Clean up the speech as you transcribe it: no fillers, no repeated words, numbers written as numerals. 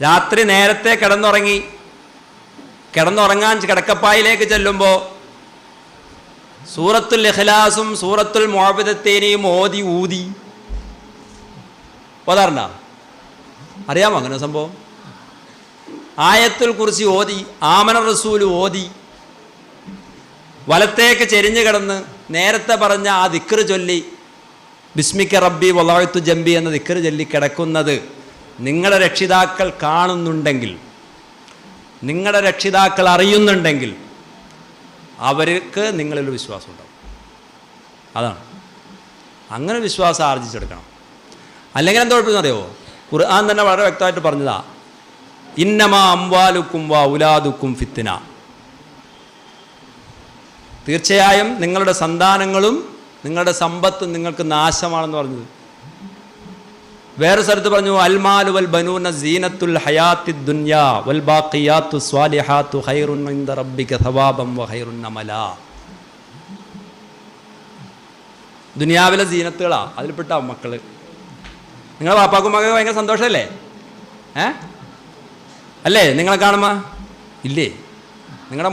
രാത്രി നേരത്തെ കിടന്നുറങ്ങാൻ കിടക്കപ്പായിലേക്ക് ചെല്ലുമ്പോൾ സൂറത്തുൽ ഇഖ്ലാസും സൂറത്തുൽ മുഅവ്വിദത്തൈനിയും ഊതി ഓതാറുണ്ടോ? അറിയാമോ അങ്ങനെ സംഭവം? ആയത്തുൽ കുർസി ഓതി, ആമന റസൂൽ ഓതി, വലത്തേക്ക് ചെരിഞ്ഞു കിടന്ന് നേരത്തെ പറഞ്ഞ ആ ദിക്ർ ചൊല്ലി, ബിസ്മിക റബ്ബി വളഅ്തു ജംബി എന്ന ദിക്ർ ചൊല്ലി കിടക്കുന്നത് നിങ്ങളുടെ രക്ഷിതാക്കൾ കാണുന്നുണ്ടെങ്കിൽ, നിങ്ങളുടെ രക്ഷിതാക്കൾ അറിയുന്നുണ്ടെങ്കിൽ അവർക്ക് നിങ്ങളിൽ വിശ്വാസം ഉണ്ടാവും. അതാണ്, അങ്ങനെ വിശ്വാസം ആർജിച്ചെടുക്കണം. അല്ലെങ്കിൽ എന്താ കുഴപ്പമെന്നറിയോ? ഖുർആൻ തന്നെ വളരെ വ്യക്തമായിട്ട് പറഞ്ഞതാ, ഇന്നമാ അംവാലുക്കും വ ഔലാദുക്കും ഫിത്ന. തീർച്ചയായും നിങ്ങളുടെ സന്താനങ്ങളും നിങ്ങളുടെ സമ്പത്തും നിങ്ങൾക്ക് നാശമാണെന്ന് പറഞ്ഞത്. വേറെ സ്ഥലത്ത് പറഞ്ഞു, അൽമാലു വൽ ബനൂന സീനത്തുൽ ഹയാത്തിദ് ദുനിയാ വൽ ബാഖിയാത്തു സ്വാലിഹാത്തു ഖൈറുൻ ഇൻദ റബ്ബിക സവാബൻ വ ഖൈറുൻ അമലാ. ദുനിയാവിലെ സീനത്തുകളാ, അതിൽപ്പെട്ട മക്കള്. നിങ്ങളെ പാപ്പാക്കും മകൾക്ക് ഭയങ്കര സന്തോഷമല്ലേ? അല്ലേ? നിങ്ങളെ കാണുമ്പോ ഇല്ലേ? നിങ്ങളുടെ